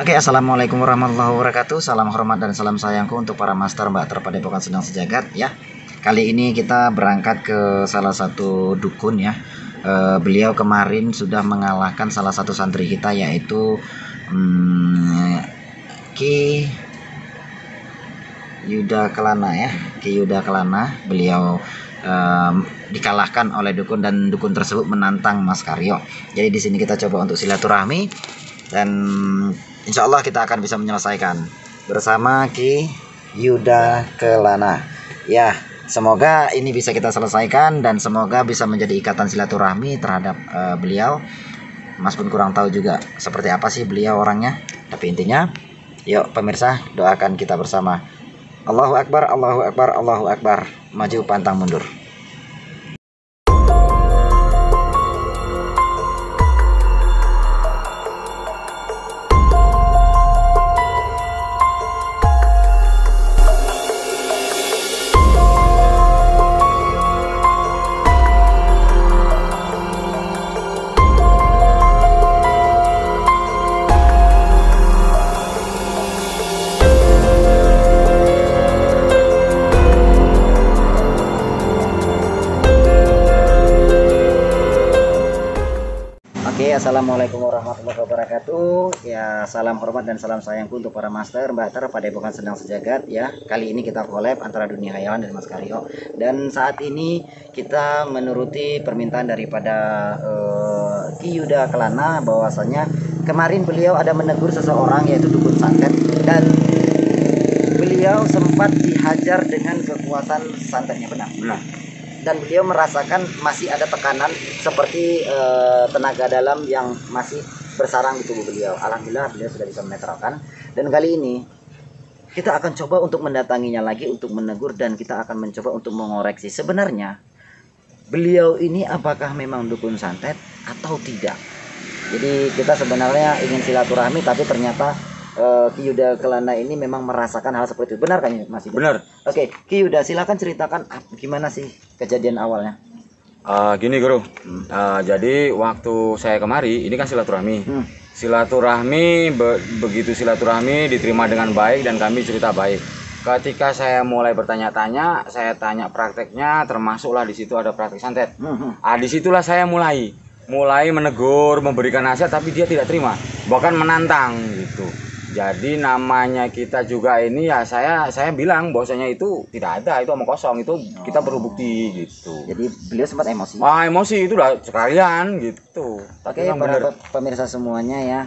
Oke, assalamualaikum warahmatullahi wabarakatuh. Salam hormat dan salam sayangku untuk para master mbak terpadepokan sedang sejagat ya. Kali ini kita berangkat ke salah satu dukun ya. Beliau kemarin sudah mengalahkan salah satu santri kita yaitu Ki Yuda Kelana ya. Ki Yuda Kelana. Beliau dikalahkan oleh dukun dan dukun tersebut menantang Mas Karyo. Jadi di sini kita coba untuk silaturahmi dan insya Allah kita akan bisa menyelesaikan bersama Ki Yuda Kelana. Ya, semoga ini bisa kita selesaikan dan semoga bisa menjadi ikatan silaturahmi terhadap beliau. Mas pun kurang tahu juga seperti apa sih beliau orangnya. Tapi intinya, yuk pemirsa doakan kita bersama. Allahu Akbar, Allahu Akbar, Allahu Akbar. Maju pantang mundur. Assalamualaikum warahmatullahi wabarakatuh. Ya, salam hormat dan salam sayangku untuk para master mbak terpadepokan sedang sejagat ya. Kali ini kita collab antara Dunia Hayawan dan Mas Karyo. Dan saat ini kita menuruti permintaan daripada Ki Yuda Kelana bahwasanya kemarin beliau ada menegur seseorang yaitu dukun santet dan beliau sempat dihajar dengan kekuatan santetnya benar. Dan beliau merasakan masih ada tekanan seperti tenaga dalam yang masih bersarang di tubuh beliau. Alhamdulillah beliau sudah bisa menetralkan. Dan kali ini kita akan coba untuk mendatanginya lagi untuk menegur dan kita akan mencoba untuk mengoreksi sebenarnya beliau ini apakah memang dukun santet atau tidak. Jadi kita sebenarnya ingin silaturahmi tapi ternyata Ki Yuda Kelana ini memang merasakan hal seperti itu. Benar kan Mas? Benar. Oke, Ki Yuda silakan ceritakan gimana sih kejadian awalnya. Gini Guru, jadi waktu saya kemari ini kan silaturahmi. Silaturahmi begitu silaturahmi diterima dengan baik dan kami cerita baik. Ketika saya mulai bertanya-tanya, saya tanya prakteknya, termasuklah di situ ada praktek santet. Disitulah saya mulai menegur, memberikan nasihat, tapi dia tidak terima, bahkan menantang gitu. Jadi namanya kita juga ini ya saya bilang bahwasanya itu tidak ada, itu omong kosong, itu kita perlu bukti gitu. Jadi beliau sempat emosi. Emosi itu udah sekalian gitu. Oke, para pemirsa semuanya ya,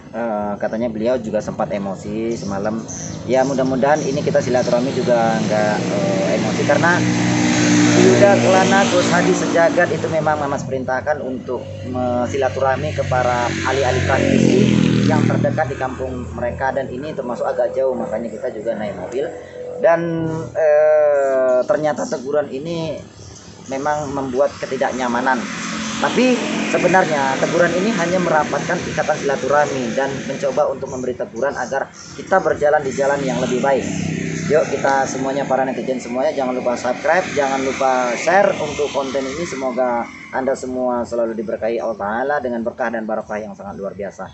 katanya beliau juga sempat emosi semalam. Ya mudah-mudahan ini kita silaturahmi juga nggak emosi karena Yuda Kelana Gus Hadi Sejagat itu memang Mas perintahkan untuk silaturahmi ke para ahli-ahli praktisi yang terdekat di kampung mereka dan ini termasuk agak jauh, makanya kita juga naik mobil dan ternyata teguran ini memang membuat ketidaknyamanan. Tapi sebenarnya teguran ini hanya merapatkan ikatan silaturahmi dan mencoba untuk memberi teguran agar kita berjalan di jalan yang lebih baik. Yuk kita semuanya, para netizen semuanya, jangan lupa subscribe, jangan lupa share untuk konten ini. Semoga Anda semua selalu diberkahi Allah Ta'ala dengan berkah dan barakah yang sangat luar biasa.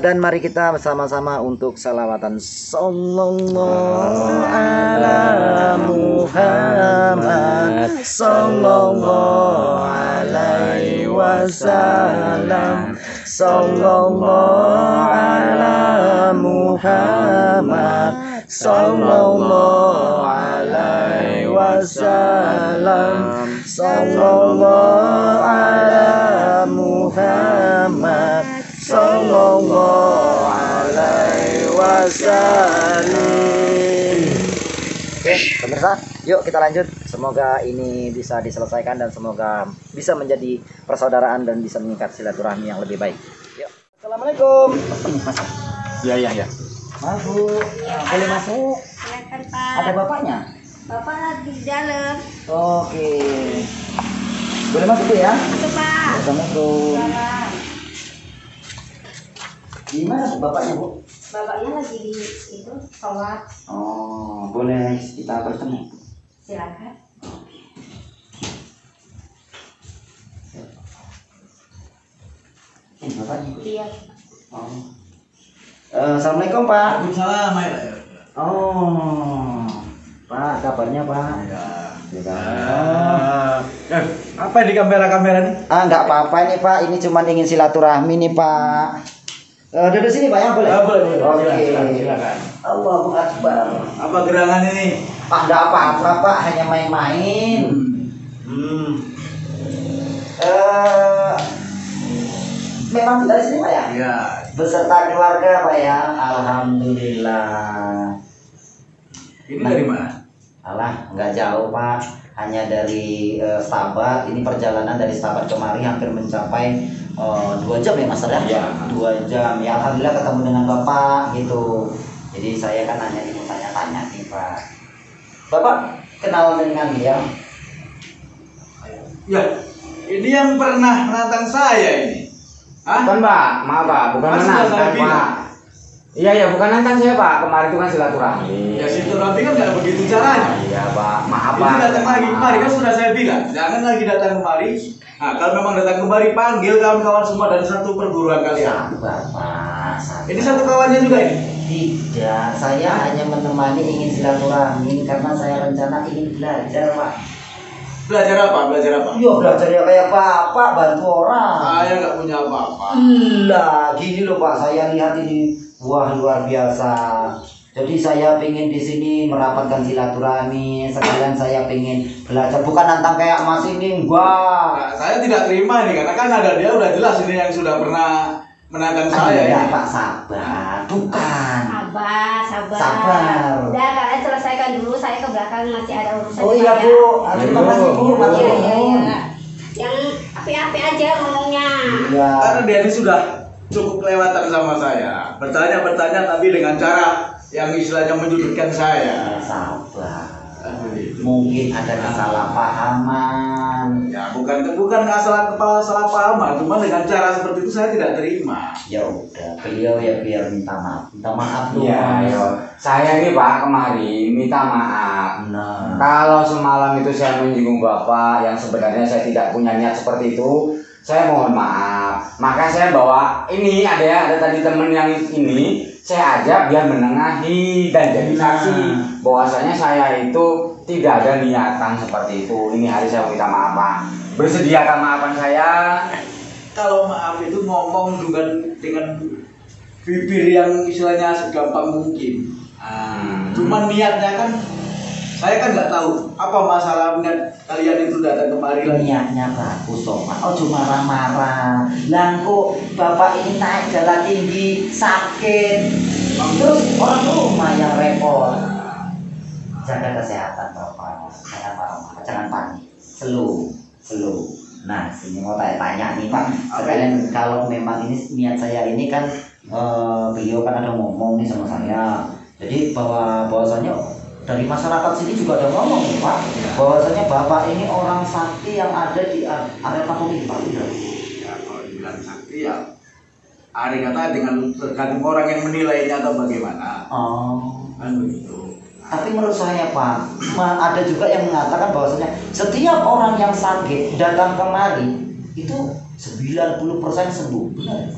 Dan mari kita bersama-sama untuk salawatan sallallahu ala Muhammad sallallahu alaihi wasallam sallallahu ala Muhammad sallallahu alaihi wasallam sallallahu ala Muhammad sallallahu alaihi wasallam. Oke, pemirsa, yuk kita lanjut. Semoga ini bisa diselesaikan dan semoga bisa menjadi persaudaraan dan bisa mengikat silaturahmi yang lebih baik. Yuk. Assalamualaikum. Ya. Masuk. Boleh masuk? Silakan Pak. Ada bapaknya? Bapak lagi di dalam. Oke. Boleh masuk tuh ya? Masuk Pak. Assalamualaikum. Salam. Di mana tuh bapaknya, Bu? Bapaknya lagi di itu sholat. Oh, boleh kita bertemu? Silakan. Ini bapaknya. Iya. Oh. Assalamualaikum Pak. Waalaikumsalam. Oh, Pak, kabarnya Pak? Ya. Ya. Apa di kamera-kamera nih? Nggak apa-apa nih Pak. Ini cuman ingin silaturahmi nih Pak. Duduk sini Pak ya, boleh? Boleh. Oke. Silakan. Allahu Akbar. Apa gerangan ini? Nggak apa-apa Pak, hanya main-main. Memang tinggal di sini Pak ya? Iya. Beserta keluarga Pak ya. Alhamdulillah. Ini dari mana? Alah, nggak jauh Pak. Hanya dari Stabat. Ini perjalanan dari Stabat kemari hampir mencapai 2 jam ya Mas ya? Iya. 2 jam. Ya Alhamdulillah ketemu dengan Bapak gitu. Jadi saya kan hanya ingin tanya-tanya nih Pak. Bapak kenal dengan dia? Ya. Ini yang pernah menantang saya ini. Hah? Bukan Pak, maaf Pak, bukan Mas, sudah saya menantang bilang. Pak. Iya bukan nantang saya Pak, kemarin itu kan silaturahmi. Ya silaturahmi kan nggak begitu caranya. Iya Pak, maaf Ini Pak. datang lagi kemari kan sudah saya bilang, jangan lagi datang kemari. Nah, kalau memang datang kemari panggil kawan-kawan semua dari satu perguruan kalian. Sabar Pak. Sabar. Ini satu kawannya juga ini. Tidak, saya hanya menemani ingin silaturahmi karena saya rencana ingin belajar Pak. Belajar apa? Belajar apa? Iya belajar ya kayak Bapak bantu orang. Saya nggak punya apa-apa. Lah, gini loh Pak, saya lihat ini wah luar biasa. Jadi saya pengen di sini merapatkan silaturahmi, sekalian saya pengen belajar bukan nantang kayak Mas ini, enggak. Nah, saya tidak terima ini karena kan ada dia udah jelas ini yang sudah pernah menantang saya. Ya ini. Pak sabar, bukan. Sabar. Sabar. Udah kalian selesaikan dulu, saya ke belakang masih ada urusan. Oh di iya saya. Bu, terima kasih Bu, matur Iya. nuwun. Yang api-api aja ngomongnya. Iya. Karena dia ini sudah cukup kelewatan sama saya. Bertanya-bertanya tapi dengan cara yang istilahnya menyudutkan saya. Sabar. Begitu. Mungkin ada kesalahpahaman. Ya bukan salah pahaman, cuma dengan cara seperti itu saya tidak terima. Ya udah, beliau ya biar minta maaf dulu. Iya, ayo. Saya ini Pak kemari minta maaf. Nah, Kalau semalam itu saya menyinggung Bapak yang sebenarnya saya tidak punya niat seperti itu, saya mohon maaf. Maka saya bawa ini ada tadi temen yang ini, saya ajak biar menengahi dan jadi saksi bahwasanya saya itu tidak ada niatan seperti itu. Ini hari saya minta maaf Pak. Bersediakan maafan saya. Kalau maaf itu ngomong juga dengan bibir yang istilahnya segampang mungkin. Cuman niatnya kan saya kan nggak tahu apa masalahnya kalian itu datang kemari lagi. niatnya bagus toh Pak. Oh cuma marah-marah. Langkuk Bapak ini naik jalan tinggi, sakit. Terus orang rumah yang repot. Jaga kesehatan Bapak. Jangan panik. Slow. Nah, sini mau tanya nih Pak. Sekalian kalau memang ini niat saya ini kan beliau kan ada ngomong nih sama saya. Jadi bahwasanya dari masyarakat sini juga ada ngomong nih Pak. Bahwasanya Bapak ini orang sakti yang ada di area kampung ini Pak. Ya kalau dibilang sakti ya ada kata dengan tergantung orang yang menilainya atau bagaimana. Oh. Kan begitu. Tapi menurut saya Pak, ada juga yang mengatakan bahwasanya setiap orang yang sakit datang kemari itu 90% sembuh. Benar?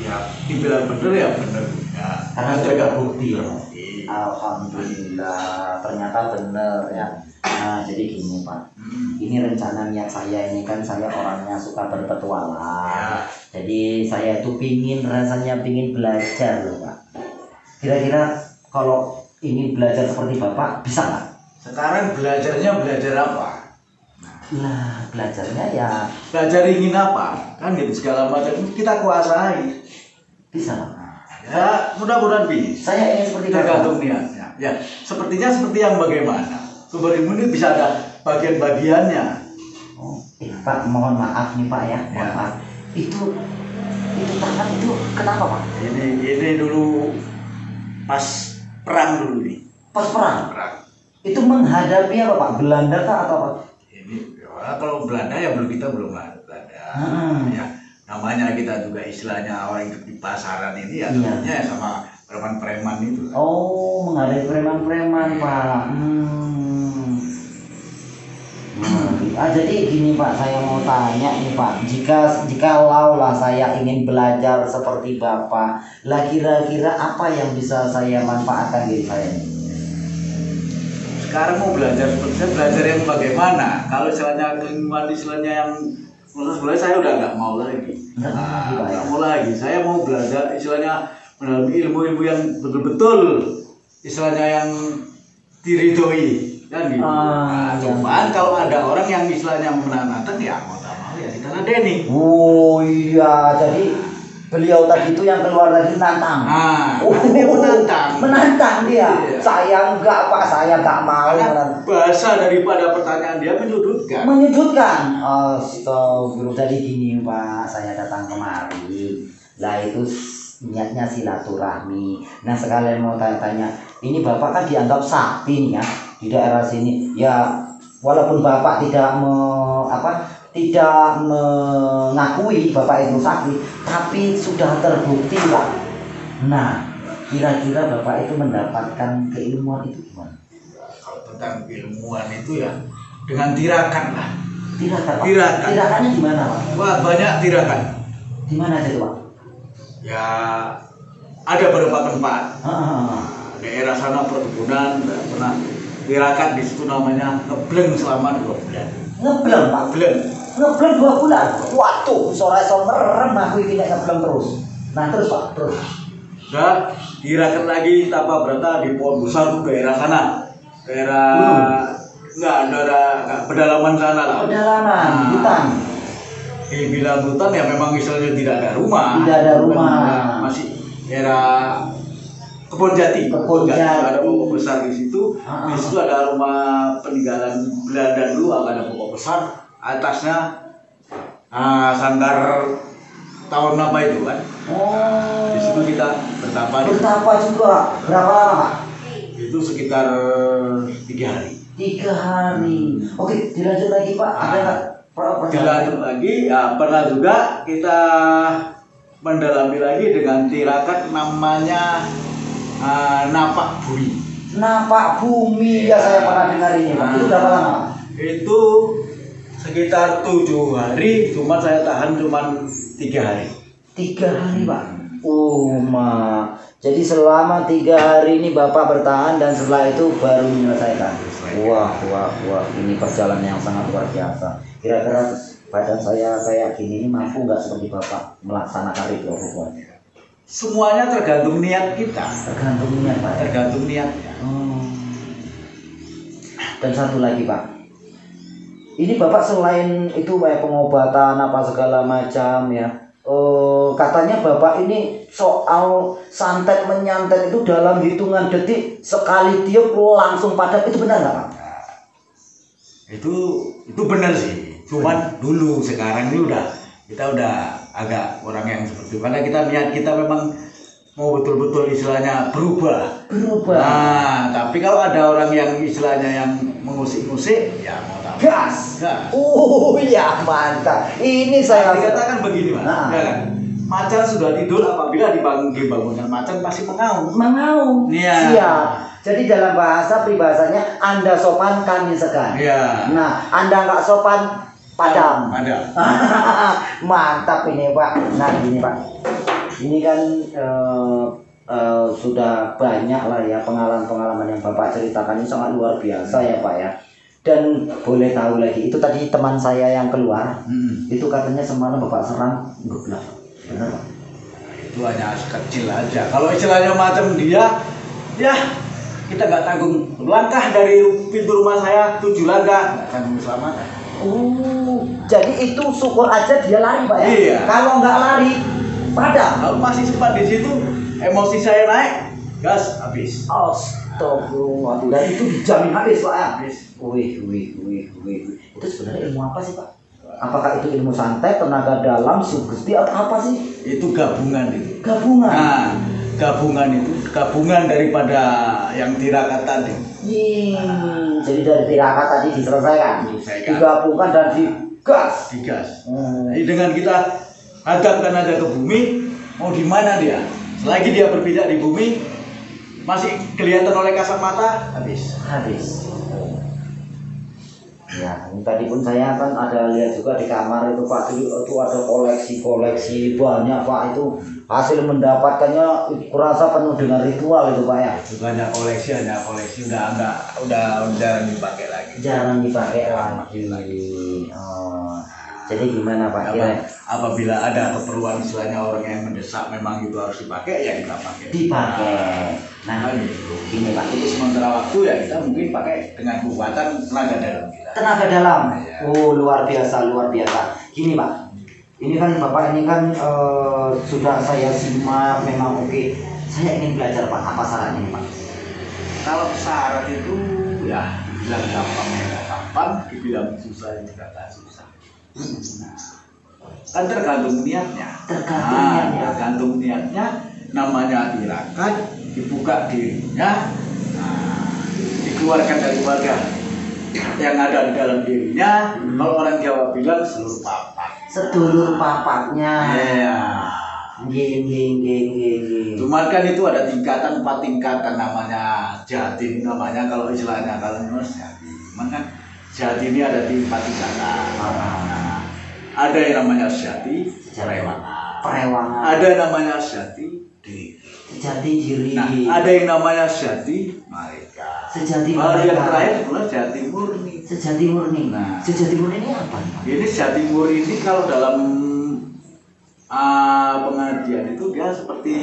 Ya dibilang bener ya bener. Ya, Karena ada sudah nggak bukti ya. bukti. Alhamdulillah, ternyata benar ya. Nah, jadi gini Pak. Ini rencana niat saya ini kan saya orangnya suka berpetualang. Jadi saya tuh rasanya pingin belajar loh Pak. Kira-kira kalau ingin belajar seperti Bapak bisa nggak? Sekarang belajarnya belajar apa? Nah, belajarnya ya Belajar ingin apa? Kan gitu segala macam kita kuasai. bisa Pak. Ya mudah-mudahan bisa. Saya ingin seperti Tergantung Bapak. niatnya. Ya sepertinya seperti yang bagaimana? Subarimu ini bisa ada bagian-bagiannya. Oh, Pak, mohon maaf nih Pak ya. Mohon Ya. maaf. Itu tangan itu kenapa Pak? Ini dulu pas perang dulu nih. Pas perang. Perang. Itu menghadapi apa Pak? Belanda kah atau apa? Ini ya, kalau Belanda ya kita belum ada Belanda. Ya namanya kita juga istilahnya orang yang di pasaran ini ya Iya. sebenarnya sama preman-preman itu. Oh, menghadapi preman-preman Pak. Jadi gini Pak, saya mau tanya nih Pak, jikalau lah saya ingin belajar seperti Bapak, lah kira-kira apa yang bisa saya manfaatkan diri saya nih? Sekarang mau belajar seperti saya, belajar yang bagaimana? Kalau istilahnya keilmuan istilahnya yang menurut saya udah nggak mau lagi. Nggak mau lagi. Saya mau belajar istilahnya mendalami ilmu-ilmu yang betul-betul istilahnya yang diridhoi kan gitu. Cuman kalau ada orang yang istilahnya menantang ya mau tak mau ya kita ladeni. Oh iya, jadi beliau tadi itu yang keluar tadi nantang. Dia menantang. Menantang dia. Iya. Saya enggak Pak, saya enggak mau. Bahasa daripada pertanyaan dia menyudutkan. Menyudutkan. Astagfirullah. Jadi gini Pak, saya datang kemari. Lah itu niatnya silaturahmi. Nah sekalian mau tanya-tanya, ini Bapak kan dianggap sakti nih ya di daerah sini. Ya walaupun Bapak tidak mengakui Bapak itu sakti, tapi sudah terbukti Pak. Nah kira-kira Bapak itu mendapatkan keilmuan itu gimana? Kalau tentang keilmuan itu ya dengan tirakan lah. Tirakan Pak? Tirakan. Tirakannya gimana Pak? Wah banyak tirakan. Di mana aja tuh Pak? Ya ada beberapa tempat. Daerah sana perkebunan pernah tirakan di situ namanya ngebleng selama 2 bulan. Ngebleng Pak? Ngebleng 2 bulan. Waduh, sore merem aku ini ngebleng terus. Nah terus Pak, terus. Udah tirakan lagi Tapa Berata di Pohon Besar tuh daerah sana. Daerah enggak pedalaman sana lah. Pedalaman, hutan. Bilang hutan ya memang misalnya tidak ada rumah. Tidak ada rumah. Masih daerah Kebon Jati. Ada pokok besar di situ. Di situ ada rumah peninggalan Belanda dulu, ada pokok besar. Atasnya sanggar tahun apa itu kan? Di situ kita bertapa. Bertapa juga. Berapa lama Pak? Itu sekitar 3 hari. 3 hari. Oke, dilanjut lagi Pak. Ada nggak? Dilanjut lagi, ya pernah juga kita mendalami lagi dengan tirakat namanya napak bumi. Napak bumi ya saya pernah dengar ini Pak. Itu berapa lama? Itu sekitar 7 hari, cuma saya tahan cuma 3 hari. 3 hari Pak. Oh ma. Jadi selama 3 hari ini Bapak bertahan dan setelah itu baru menyelesaikan. Wah, ini perjalanan yang sangat luar biasa. Kira-kira badan saya kayak gini mampu nggak seperti Bapak melaksanakan ritual? Semuanya tergantung niat kita. Tergantung niat Pak. Tergantung niatnya. Dan satu lagi Pak. Ini Bapak selain itu kayak pengobatan apa segala macam ya. Katanya Bapak ini soal santet menyantet itu dalam hitungan detik sekali tiup langsung padam, itu benar nggak Pak? Itu benar sih. Cuman dulu, sekarang ini kita udah agak orang yang seperti itu. Karena niat kita memang mau betul-betul istilahnya berubah. Nah, tapi kalau ada orang yang istilahnya yang mengusik-ngusik, ya mau tahu. Gas. Ya mantap. Ini saya dikatakan begini Mas. Ya kan? Macan sudah tidur apabila dibangunkan macan pasti mengaum. Iya. Siap. Jadi dalam bahasa peribahasanya Anda sopan kami segan. Iya. Nah, Anda nggak sopan padam. Mantap ini Pak. Nah gini Pak. Ini kan sudah banyak lah ya pengalaman-pengalaman yang Bapak ceritakan, ini sangat luar biasa ya Pak ya. Dan boleh tahu lagi, itu tadi teman saya yang keluar, itu katanya semalam Bapak serang ngeblak, benar Pak? Itu hanya kecil aja. Kalau istilahnya macam dia, ya kita nggak tanggung. Langkah dari pintu rumah saya 7 langkah, nggak tanggung keselamatan. Jadi itu syukur aja dia lari Pak ya? Iya. Kalau nggak lari, padam. Kalau masih sempat di situ, emosi saya naik, gas habis. Astagfirullah. Dan itu dijamin habis Pak ya? Habis. Wih. Itu sebenarnya ilmu apa sih Pak? Apakah itu ilmu santet, tenaga dalam, sugesti atau apa sih? Itu gabungan itu. Gabungan. Nah, gabungan daripada yang tirakat tadi. Jadi dari tirakat tadi diselesaikan. Digabungkan dan digas. Jadi dengan kita hadapkan aja ke bumi, mau di mana dia? Selagi dia berpijak di bumi, masih kelihatan oleh kasat mata, habis. Ya, ini tadi pun saya kan ada lihat juga di kamar itu Pak, itu ada koleksi banyak Pak, itu hasil mendapatkannya kurasa penuh dengan ritual itu Pak ya. Bukannya koleksi, hanya koleksi udah jarang dipakai lagi. Jarang dipakai lagi. Oh, jadi gimana Pak? Apabila ada keperluan istilahnya orang yang mendesak memang itu harus dipakai, ya kita pakai. Nah, gitu. gini Pak. Untuk sementara waktu ya kita mungkin pakai dengan kekuatan tenaga dalam kita. Tenaga dalam. Ya. Oh, luar biasa. Gini Pak. Ini kan Bapak ini kan sudah saya simak memang oke. Saya ingin belajar Pak. Apa sarannya Pak? Kalau syarat itu ya dibilang gampang ya nggak gampang, dibilang susah ya nggak susah. Nah, kan tergantung niatnya. Tergantung niatnya. Namanya tirakat, dibuka dirinya, dikeluarkan dari warga yang ada di dalam dirinya. Kalau orang Jawa bilang sedulur papaknya. Iya. Cuman kan itu ada tingkatan, 4 tingkatan, namanya jati, namanya kalau istilahnya kalau Mas jati. Cuman kan jati ini ada di 4 tingkatan. Ada yang namanya jati perewangan. Ada yang namanya jati diri. Nah, ada yang namanya jati mereka. Kalau yang terakhir adalah jati murni. Nah, sejati murni ini apa? Ini jati murni ini kalau dalam pengajian itu dia seperti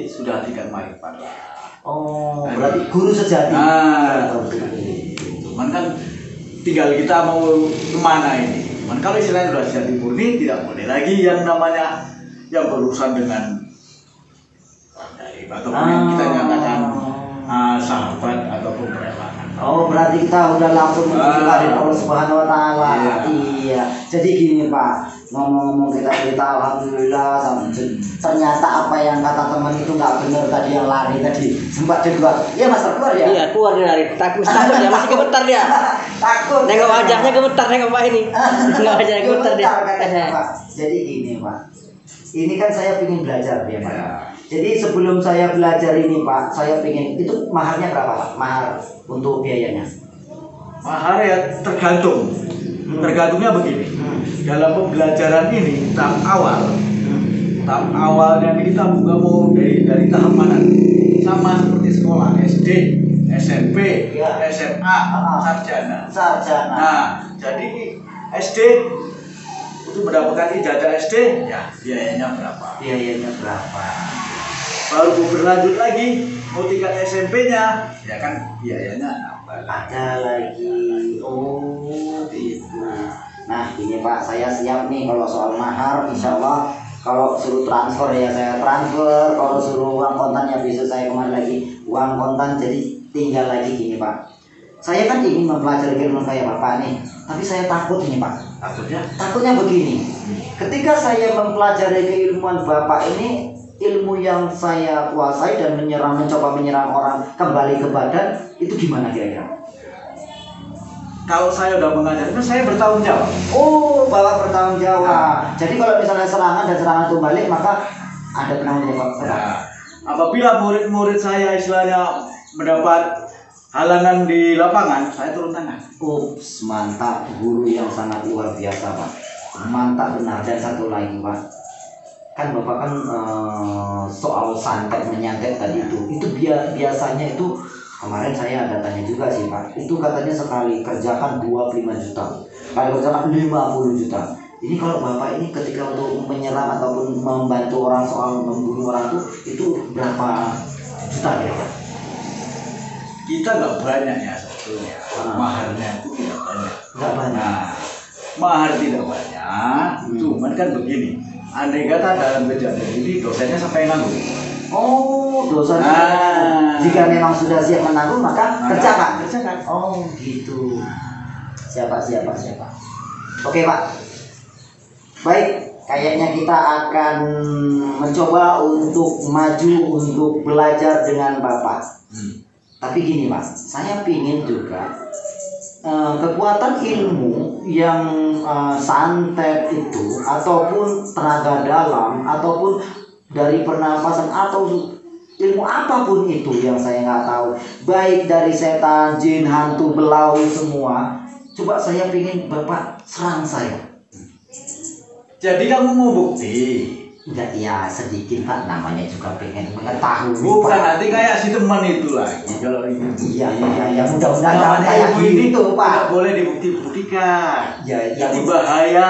sudah tingkat marifat. Oh, berarti guru sejati. Cuman kan tinggal kita mau kemana ini. Cuman kalau istilahnya sudah jati murni, tidak boleh lagi yang namanya yang berurusan dengan atau yang kita nyatakan sahabat ataupun perewangan. Oh, berarti kita udah langsung menuju Allah Subhanahu Wa Taala. Iya. Jadi gini Pak, ngomong-ngomong kita alhamdulillah, ternyata apa yang kata teman itu nggak benar tadi, yang lari tadi sempat di luar. Iya Mas, keluar ya? Iya, keluar dia lari. Takut ya, masih gemetar dia. Takut. Nengok wajahnya gemetar, nengok Pak ini. Nengok wajahnya gemetar dia. Pak. Jadi gini Pak, ini kan saya ingin belajar ya Pak. Jadi sebelum saya belajar ini Pak, saya ingin, itu maharnya berapa Pak? Mahar untuk biayanya? Mahar ya tergantung. Tergantungnya begini. Dalam pembelajaran ini tahap awalnya kita buka mau dari tahap mana? Sama seperti sekolah SD, SMP, SMA, sarjana. Nah, jadi SD itu mendapatkan ijazah SD, ya biayanya berapa? Baru berlanjut lagi mau tingkat SMP-nya, ya kan biayanya ada lagi. Oh gitu. Nah ini Pak, saya siap nih kalau soal mahar. Insya Allah kalau suruh transfer ya saya transfer, kalau suruh uang kontan ya bisa saya kemarin lagi uang kontan. Jadi tinggal lagi gini Pak, saya kan ingin mempelajari ilmu kayak Bapak nih, tapi saya takut ini Pak. Takutnya begini, ketika saya mempelajari keilmuan Bapak ini, ilmu yang saya kuasai dan mencoba menyerang orang kembali ke badan, itu gimana kira-kira? Kalau saya udah mengajarkan, saya bertanggung jawab. Oh, Bapak bertanggung jawab. Jadi kalau misalnya serangan itu balik, maka ada penanggung jawab. Apabila murid-murid saya istilahnya mendapat halangan di lapangan, saya turun tangan. Ups, mantap, guru yang sangat luar biasa Pak. Mantap benar. Dan satu lagi Pak, kan Bapak kan soal santet menyantet tadi itu biasanya itu kemarin saya ada tanya juga sih Pak, itu katanya sekali kerjakan 25 juta, kali kerjakan 50 juta. Ini kalau Bapak ini ketika untuk menyerang ataupun membantu orang soal membunuh orang itu berapa juta ya Pak? Kita nggak banyak ya sebetulnya, maharnya itu tidak banyak. Nah, mahar tidak banyak, cuman kan begini. Andai kata dalam kejadian ini dosennya sampai nanggung. Oh, dosanya. Jika memang sudah siap menanggung maka kerjakan. Oh, gitu. Siapa. Oke, Pak. Baik, kayaknya kita akan mencoba untuk maju untuk belajar dengan Bapak. Tapi gini, Pak, saya pingin juga kekuatan ilmu yang santet itu ataupun tenaga dalam ataupun dari pernapasan atau ilmu apapun itu yang saya nggak tahu, baik dari setan, jin, hantu, belau semua, Coba saya pengen Bapak serang saya. Jadi kamu mau bukti? Enggak, ya sedikit Pak, namanya juga pengen mengetahui. Bukan Pak. nanti kayak si teman itu lagi kalau itu. Iya, mudah-mudahan jangan kayak Ilmu ini gitu Pak. tidak boleh dibukti-buktikan. Ya, Itu bahaya.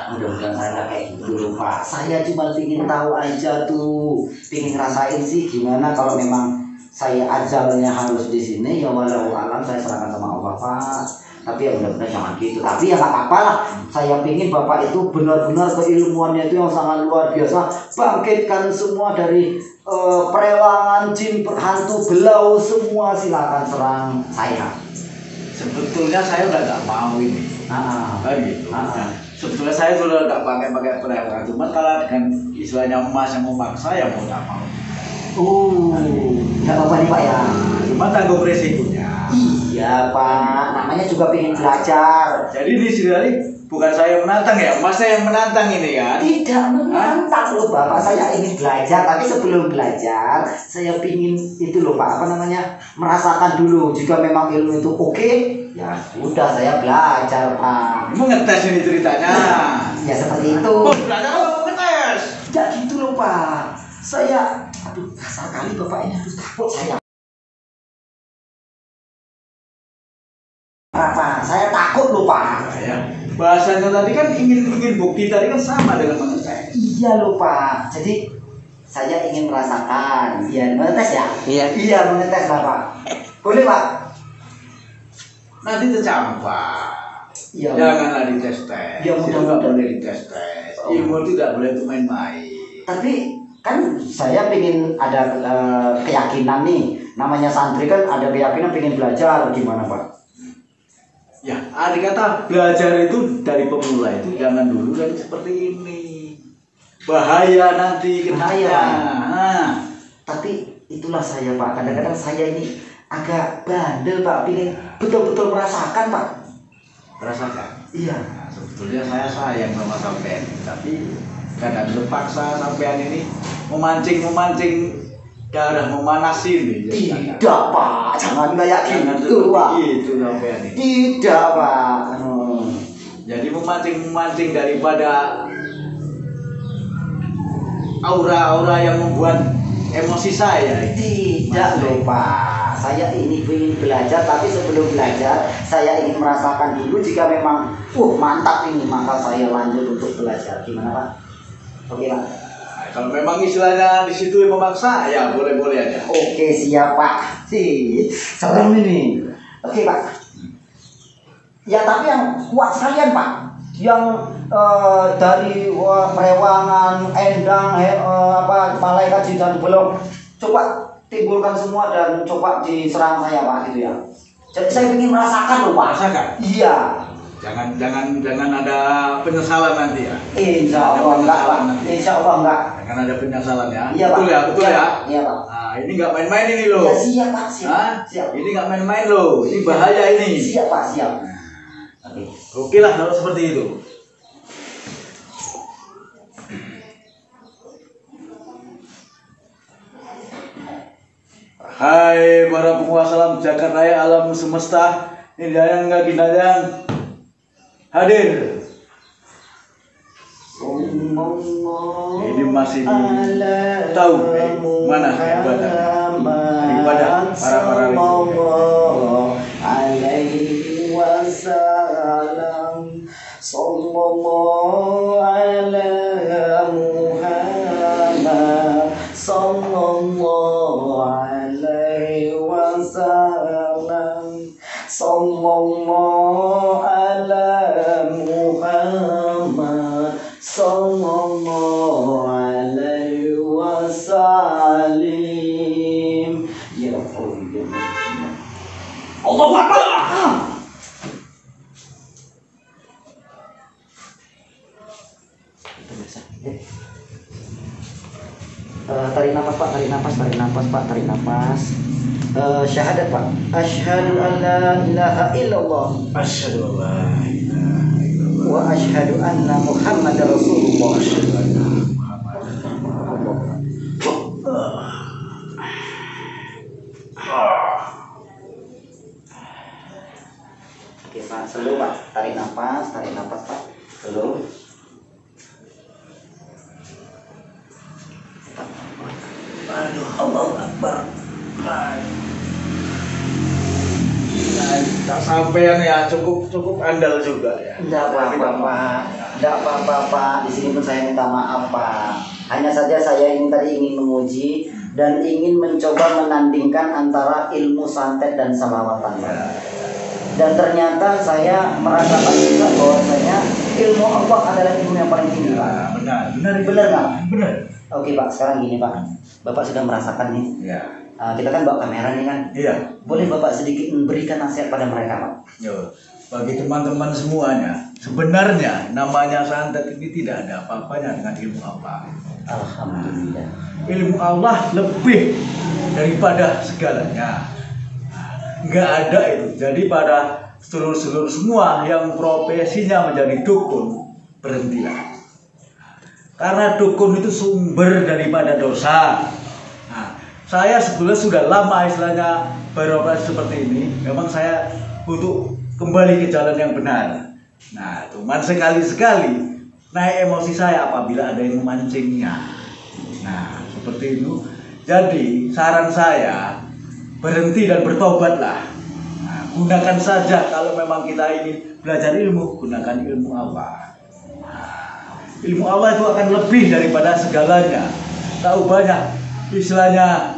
mudah-mudahan saya nggak kayak gitu dulu Pak. Saya cuma pengen tahu aja tuh, pengen ngerasain sih gimana kalau memang saya ajalnya harus di sini, ya walau alam saya serahkan sama Allah Pak. Tapi ya mudah-mudahan jangan gitu. Tapi ya nggak apa-apa lah. Saya pingin Bapak itu benar-benar keilmuannya itu yang sangat luar biasa. Bangkitkan semua dari perewangan, jin, hantu, belau, semua silakan serang saya. Sebetulnya saya udah nggak mau ini. Kan gitu. Ah. Sebetulnya saya sudah nggak pakai perang. Cuman kalau dengan istilahnya emas yang memaksa ya mau nggak mau. Nggak apa-apa nih Pak ya. Cuma tanggung resikonya. Iya Pak, namanya juga pengen belajar. Jadi di sini bukan saya menantang ya, emas saya yang menantang ini kan. Tidak menantang loh Bapak, saya ingin belajar. Tapi sebelum belajar, saya pingin itu loh Pak, apa namanya, merasakan dulu. Jika memang ilmu itu oke, ya udah saya belajar Pak. Mau ngetes ini ceritanya. Ya seperti itu. Belajar mau ngetes. Tidak gitu loh Pak. Saya, aduh kasar kali Bapak ini, aduh takut saya. Pak, saya takut loh Pak. Ya. Bahasanya tadi kan ingin bukti tadi kan sama dengan mengetes. Iya loh Pak. Jadi saya ingin merasakan. Iya, mengetes ya? Iya, mengetes lah Pak. Boleh Pak? Nanti tercampak. Iya. Janganlah dites-tes. Ya, Itu mudah-mudahan. nggak boleh dites-tes. Ilmu itu tidak boleh untuk main-main. Tapi kan saya pengen ada keyakinan nih. Namanya santri kan ada keyakinan pengen belajar. Gimana Pak? Ya, adik kata belajar itu dari pemula itu jangan dulu kan seperti ini. Bahaya nanti Bahaya. kenanya. Nah, Tapi itulah saya Pak. Kadang-kadang saya ini agak bandel Pak. Pengen betul-betul merasakan Pak. rasakan. Iya. Nah, sebetulnya saya sayang sama sampean, tapi kadang terpaksa sampean ini memancing darah, memanasin nih. Tidak Pak. Jangan kayak Jangan gitu Pak. itu sampean ini. Tidak Pak. Jadi memancing daripada aura-aura yang membuat emosi saya. Tidak loh Pak. Saya ini ingin belajar, tapi sebelum belajar saya ingin merasakan dulu. Jika memang mantap ini, maka saya lanjut untuk belajar. Gimana Pak? Oke Pak. Nah, kalau memang istilahnya di situ yang memaksa, ya boleh-boleh aja. Oke siap Pak. Serem ini. Oke Pak. Ya tapi yang kuat sekalian Pak. Yang dari perewangan, endang, malaikat jin dan belum, coba timbulkan semua dan coba diserang saya Pak gitu ya. Jadi saya ingin merasakan loh Pak. Rasakan. Iya. Jangan ada penyesalan nanti ya. Insya Allah enggak Pak. Insya Allah enggak. Jangan ada penyesalan ya. Iya Pak. Betul ya. Iya Pak. Nah, ini nggak main-main ini loh. Ya siap Pak. Siap. Hah? Siap. Ini nggak main-main loh. Ini bahaya ini. Siap Pak. Siap. Oke. Oke lah kalau seperti itu. Hai para penguasa alam jagat raya, alam semesta, ini dayang nggak dinayang hadir. Ini masih tahu mana ibadah para alaihi wasallam sallallahu ala Muhammad sallallahu alaihi wasallam sallallahu ala Muhammad sallallahu alaihi wasallim. Ya Allah Akbar. Tarik nafas Pak, tarik nafas Pak, tarik nafas. Syahadat Pak. Asyhadu an la ilaha illallah Asyhadu an la ilaha illallah wa asyhadu anna Muhammadar Rasulullah. Asyhadu anna Muhammadan Oke Pak, Dulu Pak, tarik nafas Pak. Dulu. Aduh, Allahu Akbar. Tak sampean ya, cukup andal juga ya. Tidak apa-apa Pak, tidak apa-apa Pak. Di sini pun saya minta maaf Pak. Hanya saja saya tadi ingin menguji dan ingin mencoba menandingkan antara ilmu santet dan salawatan Pak. Dan ternyata saya merasakan juga bahwasanya ilmu Allah adalah ilmu yang paling tinggi Pak. Benar Nggak? Benar. Oke Pak, sekarang gini Pak. Bapak sudah merasakan nih. Ya. Kita kan bawa kamera nih kan. Iya. Boleh Bapak sedikit memberikan nasihat pada mereka Pak? Yo, bagi teman-teman semuanya, sebenarnya namanya santet ini tidak ada apa-apanya dengan ilmu Allah. Alhamdulillah. Ilmu Allah lebih daripada segalanya. Nggak ada itu. Jadi pada seluruh semua yang profesinya menjadi dukun, berhentilah. Karena dukun itu sumber daripada dosa. Nah, saya sebetulnya sudah lama istilahnya beroperasi seperti ini. Memang saya untuk kembali ke jalan yang benar. Nah, cuman sekali-sekali naik emosi saya apabila ada yang memancingnya. Nah, seperti itu. Jadi, saran saya berhenti dan bertobatlah. Nah, gunakan saja kalau memang kita ingin belajar ilmu, gunakan ilmu Allah. Ilmu Allah itu akan lebih daripada segalanya. Tahu banyak istilahnya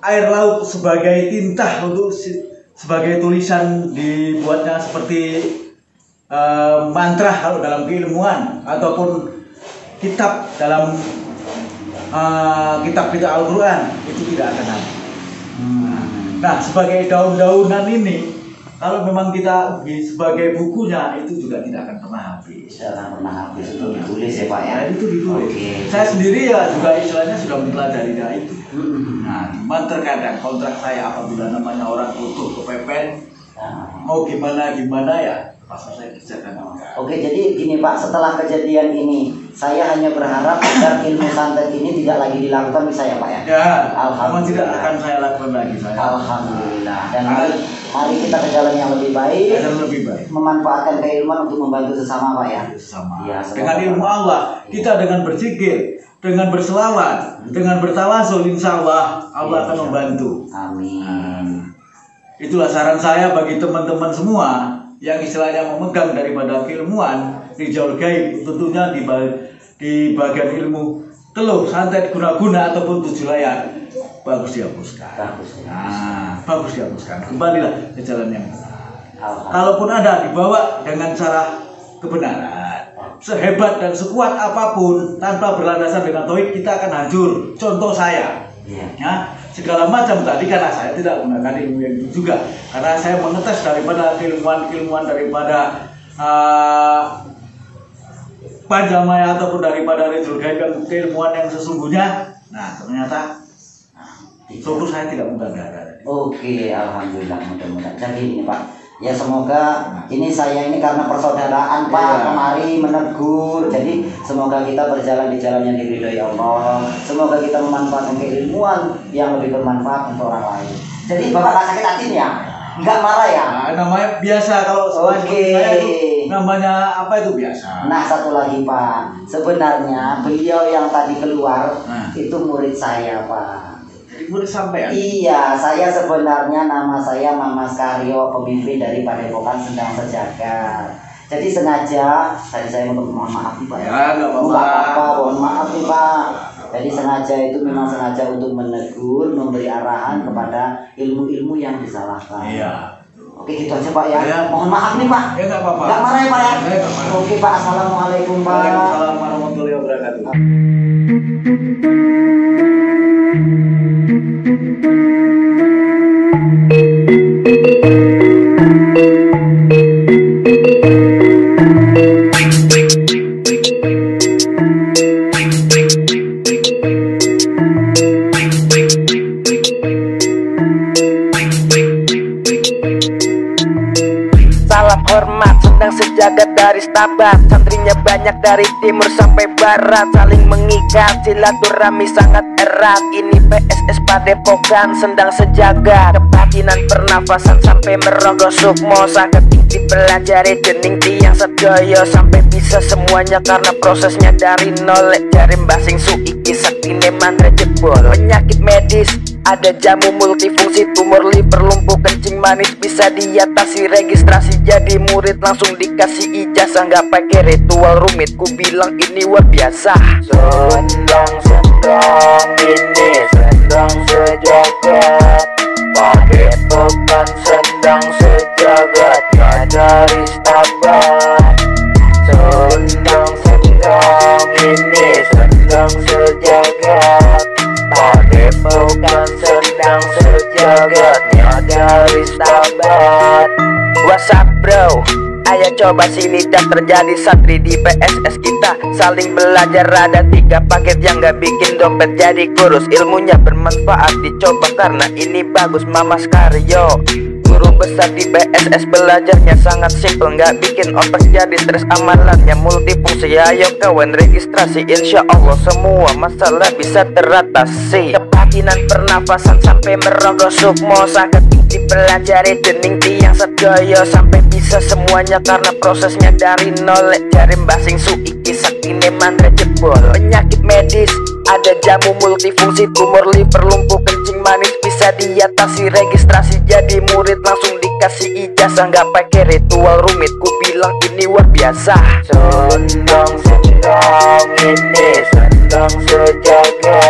air laut sebagai tinta untuk sebagai tulisan dibuatnya seperti mantra kalau dalam keilmuan ataupun kitab dalam kitab-kitab Al-Quran itu tidak akan ada. Nah, sebagai daun-daunan ini kalau memang kita sebagai bukunya itu juga tidak akan pernah habis. Tidak akan pernah habis, itu ditulis ya Pak ya? Nah, itu ditulis. Oke. Saya sendiri ya juga istilahnya sudah mempelajari itu. Nah, cuman terkadang kontrak saya apabila namanya orang butuh kepepet, mau gimana ya, pasal saya kerjakan. Oke, jadi gini Pak, setelah kejadian ini, saya hanya berharap agar ilmu santet ini tidak lagi dilakukan bisa ya Pak ya? Ya, Alhamdulillah. memang tidak akan saya lakukan lagi saya. Alhamdulillah. Dan mari kita ke jalan yang lebih baik. Yang lebih baik. Memanfaatkan keilmuan untuk membantu sesama Pak ya. Sama. Ya, Dengan ilmu Allah, kita dengan berzikir, dengan berselawat, dengan bertawasul, insya Allah akan membantu. Amin. Itulah saran saya bagi teman-teman semua yang istilahnya memegang daripada keilmuan rijal gaib, tentunya di bagian ilmu keluh, santet, guna-guna ataupun 7 layar, bagus dihapuskan. Bagus dihapuskan. Kembalilah ke jalan yang benar. Kalaupun ada, dibawa dengan cara kebenaran. Sehebat dan sekuat apapun, tanpa berlandasan dengan tauhid, kita akan hancur. Contoh saya. Ya, segala macam tadi karena saya tidak menggunakan ilmu yang itu juga, karena saya mengetes daripada keilmuan daripada Panjamaya ataupun daripada Rijal Gaib yang keilmuan yang sesungguhnya. Nah, ternyata syukur saya tidak mudah-mudahan. Oke, alhamdulillah, mudah-mudahan. Jadi ini Pak, ya semoga ini saya ini karena persaudaraan Pak kemari menegur. Jadi semoga kita berjalan di jalan yang diridhoi Allah. Semoga kita memanfaatkan keilmuan yang lebih bermanfaat untuk orang lain. Jadi Bapak nggak sakit hati ya? Nggak marah ya? Nah, namanya biasa kalau saya itu namanya apa itu biasa. Nah, satu lagi Pak, sebenarnya beliau yang tadi keluar itu murid saya Pak. Murid sampean? Iya, saya sebenarnya nama saya Mamas Karyo, pemimpin dari Padepokan Sendang Sejagat. Jadi sengaja, tadi saya mohon maaf nih Pak. Ya, nggak apa-apa. Nggak apa-apa, mohon maaf nih Pak. Jadi sengaja itu memang sengaja untuk menegur, memberi arahan kepada ilmu-ilmu yang disalahkan. Iya. Oke, gitu aja Pak ya. Ya. Mohon maaf nih Pak. Ya nggak apa-apa. Nggak marah ya Pak ya? Nggak marah. Oke Pak, assalamualaikum Pak. Waalaikumsalam warahmatullahi wabarakatuh. Salam hormat Sendang Sejagat dari Stabat, santrinya banyak dari timur sampai barat, saling mengikat silaturahmi sangat erat. Ini PSS Padepokan Sendang Sejagat, kebatinan pernafasan sampai merogoh sukmo sakit dipelajari dening tiang sedaya sampai bisa semuanya karena prosesnya dari nol. Jari basing su iki saktine mantra jebol. Penyakit medis ada jamu multifungsi, tumor liver, lumpuh kencing manis bisa diatasi. Registrasi jadi murid langsung dikasih ijazah, nggak pakai ritual rumit, ku bilang ini luar biasa. Sendang ini sendang sejagat, padepokan sendang sejagat dari Stabat. Sendang ini sendang sejagat, padepokan sendang sejagatnya dari Stabat. What's up bro? Ayo coba sini dan terjadi santri di PSS kita. Saling belajar, ada 3 paket yang gak bikin dompet jadi kurus. Ilmunya bermanfaat dicoba karena ini bagus Mamas Karyo. Guru besar di PSS belajarnya sangat simple, nggak bikin otak jadi stres, amalannya multifungsi. Ayo kawan registrasi, insya Allah semua masalah bisa teratasi. Kebatinan pernafasan sampai merogoh sukmo, sakit dipelajari dening tiang sedaya sampai bisa semuanya karena prosesnya dari nol. Jari basing su iki saktine mantra jebol. Penyakit medis ada jamu multifungsi, tumor liver, lumpuh kencing manis bisa diatasi. Registrasi jadi murid langsung dikasih ijazah, nggak pakai ritual rumit, ku bilang ini luar biasa. Sendang ini sendang sejagat,